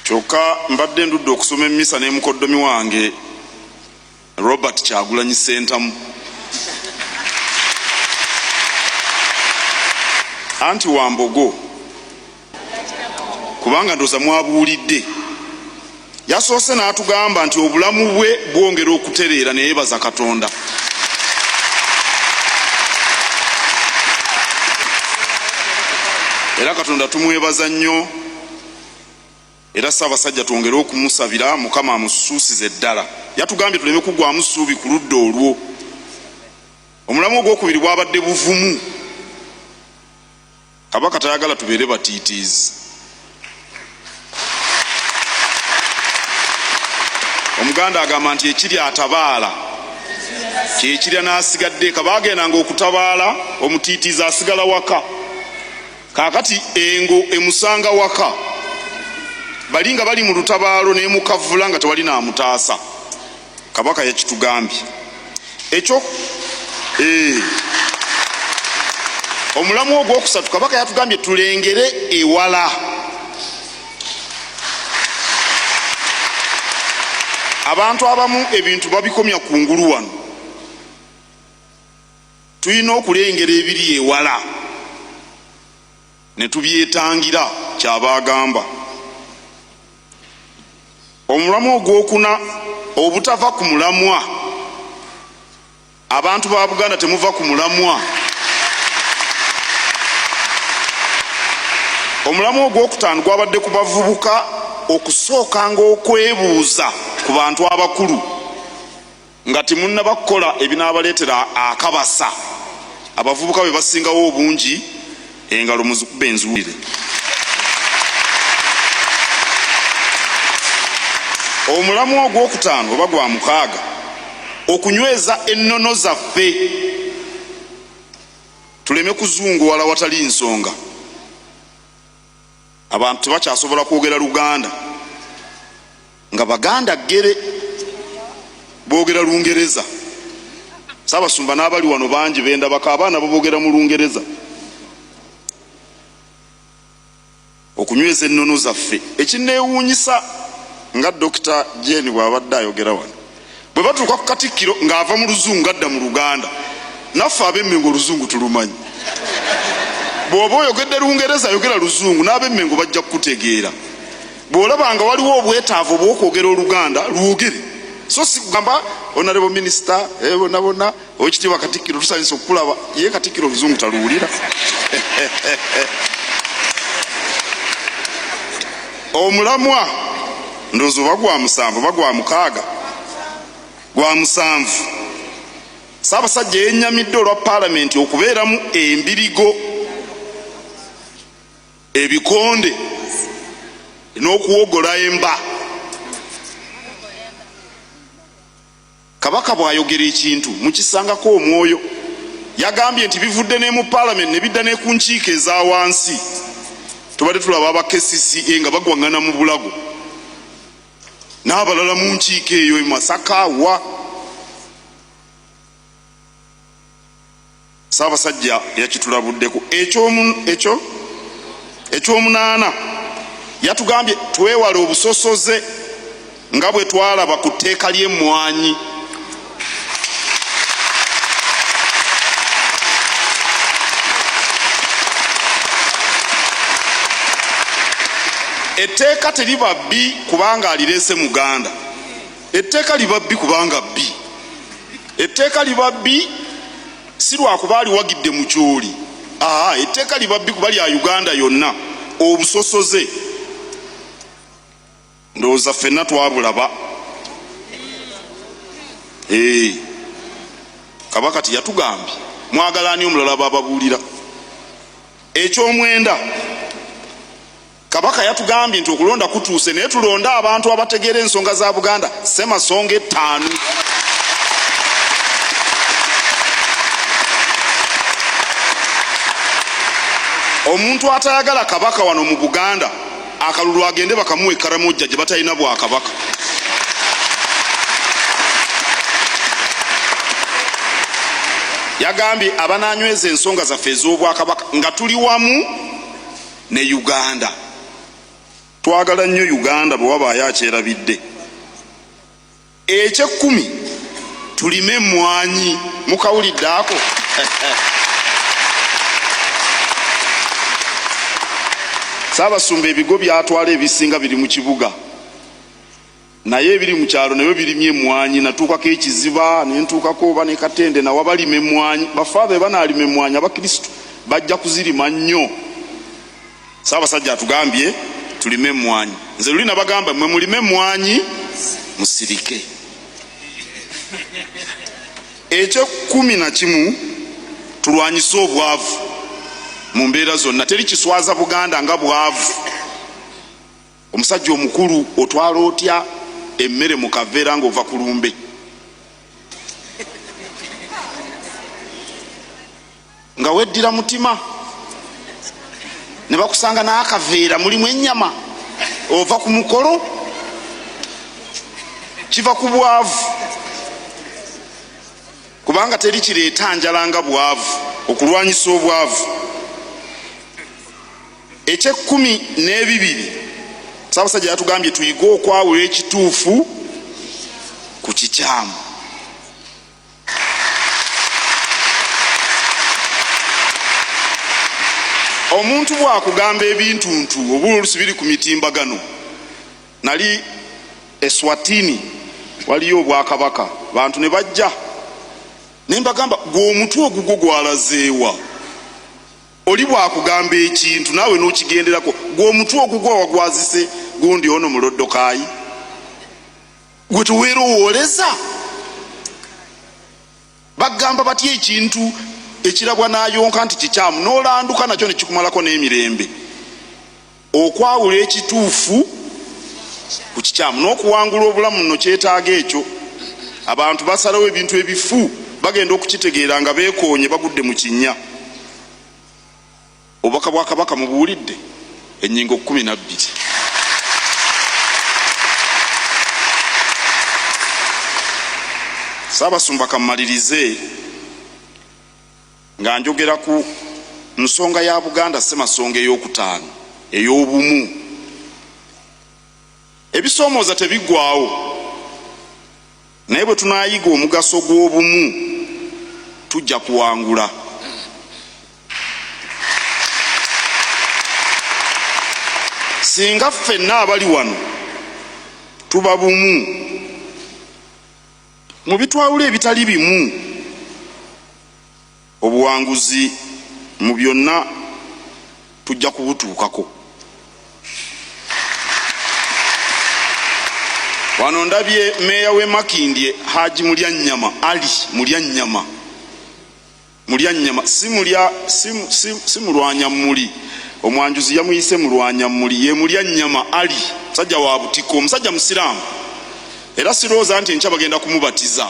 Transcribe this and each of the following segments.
kyokka mbadde ndudde okusoma emmisa ne mukoddomi wange Robert Kyagulanyi Ssentamu anti Wambogo kubanga ndoza mwabuulidde yasoose n'atugamba nti obulamu bwe bwongera okutereera ne yeebaza Katonda. Era Katonda tumwebaza nnyo, era Ssaabasajja twongere okumusabira Mukama amusuusize ddala. Yatugambye tuleme kugwamu ssuubi ku ludda olwo. Omulamu ogwokubiri bwabadde buvumu. Kabaka tayagala tubeere batiitiizi. Omuganda agamba nti ekiri atabaala kyekirya n'asigadde. Kabaagendanga okutabaala omutiitiizi asigala waka. Kaakati engo emusanga waka. Bali nga bali mu lutabaalo n'emukavula nga tewali n'amutaasa. Kabaka yakitugambye ekyo. Omulamu ogwokusatu Kabaka yatugambye tulengere ewala. Abantu abamu ebintu babikomya kungulu wano. Tulina okulengera ebiri ewala ne tubyetangira kyabagamba. Omulamu ogwokuna obutava ku mulamwa. Abantu ba Buganda temuva ku mulamwa. Omulamu ogwokutaano gwabadde ku bavubuka okusookanga okwebuuza ku bantu abakulu nga temunnabakola ebinaabaleetera akabasa. Abavubuka be basingawo obungi engalo muzikuba enzuulire. Omulamu ogwokutaano oba gwa mukaaga okunyweza ennono zaffe tuleme kuzunguwala watali nsonga. Abantu tebakyasobola kwogera Luganda nga Baganda ggere boogera Lungereza. Ssaabasumba n'abali wano bangi bendabako abaana boogera mu Lungereza. Okunyweza ennono zaffe ekineewuunyisa nga Dr. Jane bw'abadde ayogera wano bwe batuuka ku Katikkiro ng'ava mu Luzungu adda mu Luganda. Naffe ab'Emmengo Oluzungu tulumanyi. Bw'oba oyogedde Lungereza ayogera Luzungu n'ab'Emmengo bajja kukutegeera. Bw'olabanga waliwo obwetaavu obw'okwogera Oluganda lwogere. So si kugamba Honorable Minister bonna Oweekitiibwa Katikkiro tusanyusa okukulaba ye Katikkiro Oluzungu taluwulira. Omulamwa ndowooza oba gwa musanvu oba gwa mukaaga. Gwa musanvu Ssaabasajja yennyamidde olwa Paalamenti okubeeramu embirigo, ebikonde n'okuwogola emba. Kabaka bw'ayogera ekintu mukisangako omwoyo. Yagambye nti bivudde ne mu Paalamenti ne bidda ne ku nkiiko eza wansi. Tubadde tulaba aba KCCA nga bagwangana mu bulago n'abalala mu nkiiko eyo Masaka wa. Ssaabasajja yakitulabuddeko. Ekyomunaana yatugambye twewale obusosoze nga bwe twalaba ku tteeka ly'emmwanyi. Etteeka teriba bbi kubanga alireese Muganda. Etteeka liba bbi kubanga bbi. Etteeka liba bbi si lwakuba aliwagidde mu kyoli. Etteeka liba bbi kuba lya Uganda yonna. Obusosoze ndowooza ffenna twabulaba. Kabaka tiyatugambye mwagala ani omulala bababuulira. Ekyomwenda Kabaka yatugambye nti okulonda kutuuse naye tulonda abantu abategeera ensonga za Buganda Ssemasonga 5. Omuntu atayagala Kabaka wano mu Buganda akalulu agende bakamuwe Karamojja gye batalina Bwakabaka. Yagambye abananyweza ensonga zaffe ez'Obwakabaka nga tuli wamu ne Uganda. twagala nnyo Uganda bwe wabaayo akyerabidde. Eky'ekkumi tulime emmwanyi. Mukawulidde ako? Ssaabasumba ebigo byatwala ebisinga biri mu kibuga, naye ebiri mu kyalo nabyo birimye emmwanyi. Natuukako ekiziba nentuukako oba ne Katende nawe balima emmwanyi. Bafaabe banaalima emmwanyi abakristu bajja kuzirima nnyo. Ssaabasajja atugambye tulime emmwanyi. Nze luli nabagamba mmwe mulime emmwanyi musirike. Eky'ekkumi tulwanyise obwavu mu mbeera zonna. Teri kiswaza Buganda nga bwavu. Omusajja omukulu otwala otya emmere mu kaveera ng'ova ku lumbe? Nga weddira mutima ne bakusanga n'akaveera mulimu ennyama, ova ku mukolo. Kiva ku bwavu, kubanga teri kireeta njala nga bwavu. Okulwanyisa obwavu. Eky'ekkumi n'ebibiri Ssaabasajja yatugambye tuyige okwawula ekituufu ku kikyamu. Omuntu bwakugamba ebintuntu oba oluusi biri ku mitimbagano. Nali Eswatini waliyo obwakabaka, bantu ne bajja ne mbagamba gwe omutwe ogugwo gwalazeewa. Oli bwakugamba ekintu naawe n'okigenderako, gwe omutwe ogugwo wagwazise gundi ono muloddokayi, gwe teweerowooleza. Bagamba batya ekintu ekirabwa n'ayonka nti kikyamu n'olanduka nakyo ne kikumalako n'emirembe. Okwawula ekituufu ku kikyamu n'okuwangula obulamu nno kyetaaga ekyo. Abantu basalawo ebintu ebifu bagenda okukitegeera nga beekoonye bagudde mu kinnya. Obubaka bwa Kabaka mubuwulidde? Ennyingo 12. Ssaabasumba kammalirize nga njogera ku nsonga ya Buganda Ssemasonga ey'okutaano ey'obumu. Ebisoomooza tebiggwaawo, naye bwe tunaayiga omugaso gw'obumu tujja kuwangula. Singa ffenna abali wano tuba bumu mu bitwawula ebitali bimu, obuwanguzi mu byonna tujja kubutuukako. Wano ndabye meeya w'e Makindye Haji Mulyannyama Ali Mulyannyama. Si mulwanyammuli, omwanjuzi yamuyise mulwanyammuli, ye Mulyannyama Ali, musajja wa butiko, omusajja musiraamu. Era sirowooza nti enkya bagenda kumubatiza,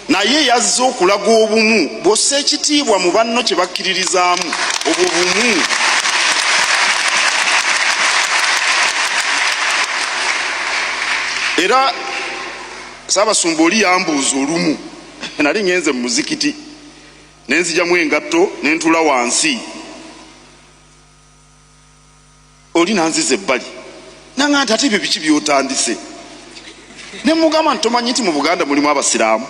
naye yazze okulaga obumu. Bw'ossa ekitiibwa mu banno kye bakkiririzaamu, obwo bumu. Era Ssaabasumba oli yambuuza olumu, nali ngenze mu muzikiti nenzigyamu engatto nentula wansi, oli nanziza ebbali nanga nti ate ebyo biki byotandise? Ne mugamba nti tomanyi nti mu Buganda mulimu abasiraamu?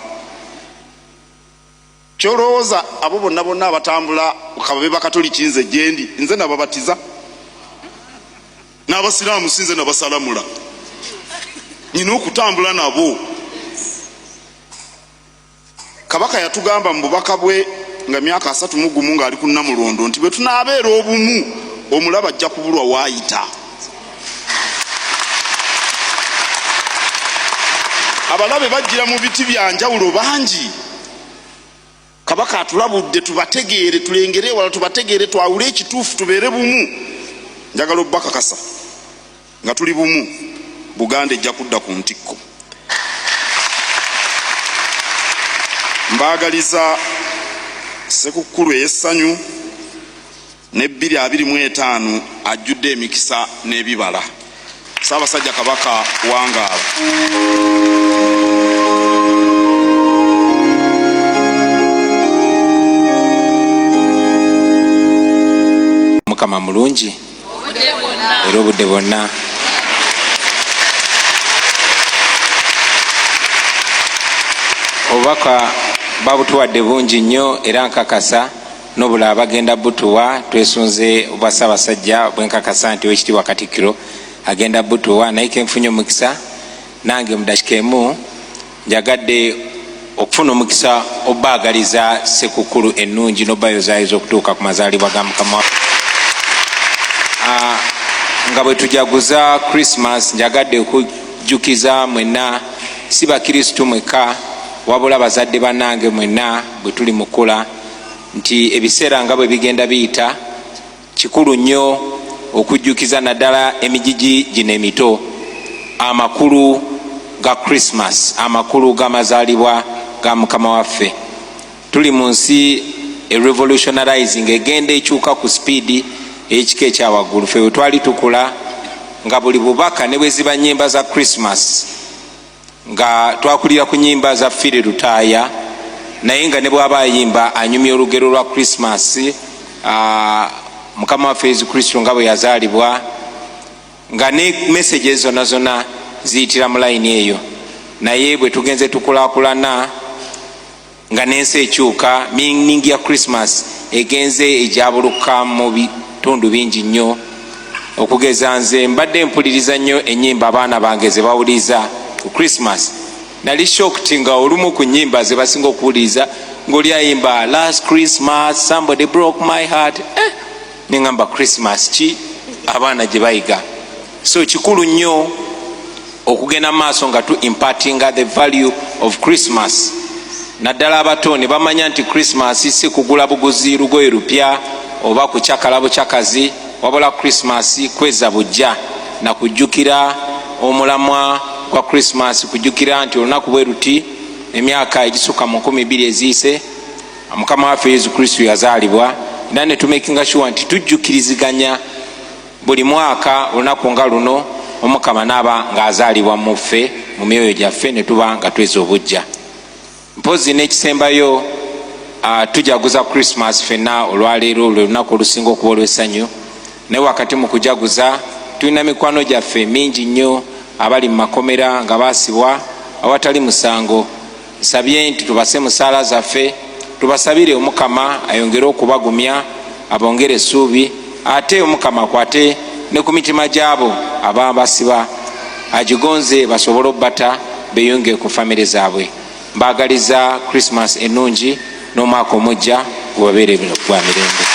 Kyolowooza abo bonna bonna abatambula kababe bakatoliki nze gyendi nze nababatiza? N'abasiraamu sinze nabasalamula, nina okutambula nabo. Kabaka yatugamba mu bubaka bwe nga myaka 31 ng'ali ku Namulondo nti bwe tunaabeera obumu omulaba ajja kubulwa waayita. Abalabe bajjira mu biti bya njawulo bangi. Kabaka atulabudde tubategeere, tulengere wala tubategeere, twawule ekituufu tubeere bumu. Njagala obbakakasa nga tuli bumu, Buganda ejja kudda ku ntikko. Mbaagaliza Ssekukkulu ey'essanyu ne 2025 ajjudde emikisa n'ebibala. Ssaabasajja Kabaka wangaala. Mukama mulungi. era obudde bwonna. Obubaka babutuwadde bungi nnyo era nkakasa n'obulala bagenda butuwa. Twesunze obwa Ssaabasajja bwenkakasa nti Oweekitiibwa Katikkiro agenda butuwa, naye kenfunye omukisa nange mu dakiika emu njagadde okufuna omukisa obbaagaliza Ssekukkulu ennungi n'obbayozaayoza okutuuka ku mazaalibwa ga Mukama waffe. Nga bwe tujaguza Christmas, njagadde okujjukiza mwenna, si bakristu mwekka wabula bazadde bannange mwenna bwe tuli mukula, nti ebiseera nga bwe bigenda biyita, kikulu nnyo okujjukiza naddala emigigi gino emito amakulu ga Christmas, amakulu g'amazaalibwa ga Mukama waffe. Tuli mu nsi revolutionizing egenda ekyuka ku speedi ekika ekyawaggulu. Ffe bwe twali tukula nga buli bubaka ne bwe ziba nnyimba za Christmas nga twakulira ku nnyimba za Fire Lutaaya, naye nga ne bw'aba ayimba anyumya olugero lwa Christmas, Mukama waffe Yesu Kristo nga bwe yazaalibwa, nga ne messages zonna zonna ziyitira mu layini eyo. Naye bwe tugenze tukulaakulana nga n'ensi ekyuka, meaning ya Christmas egenze ejabuluka mu bitundu bingi nnyo. Okugeza nze mbadde mpuliriza nnyo ennyimba abaana bange ze bawuliriza ku Christmas. Nali shocked nga olumu ku nnyimba ze basinga okuwuliriza ng'oli ayimba last Christmas somebody broke my heart. Nengamba Christmas ki abaana gye bayiga. So kikulu nnyo okugenda maaso nga tu imparting the value of Christmas. Naddala abato ne bamanya nti Christmas si kugula buguzi lugoye lupya oba kucakala bucakazi, wabula Christmas kweza bujja na kujjukira omulamwa kwa Christmas, kujjukira nti olunaku bwe luti emyaka egisukka mu 200 eziyise Mukama waffe Yesu Kristo yazaalibwa. Era ne tumakinga sure nti tujjukiriziganya buli mwaka olunaku nga luno Omukama naaba ng'azaalibwa mu ffe mu myoyo gyaffe ne tuba nga tweza obujja. Mpozi n'ekisembayo tujaguza Christmas ffenna olwaleero lwe lunaku olusinga okuba olw'essanyu, naye wakati mu kujaguza tulina mikwano gyaffe mingi nnyo abali mu makomera nga baasibwa awatali musango. Nsabye nti tubase mu ssaala zaffe, tubasabire Omukama ayongere okubagumya, abongere essuubi, ate Omukama akwate ne ku mitima gyabo ababasiba, agigonze basobole obbata beyunge ku famire zaabwe. Mbaagaliza Christmas ennungi n'omwaka omujja gubabeere gwa mirembe.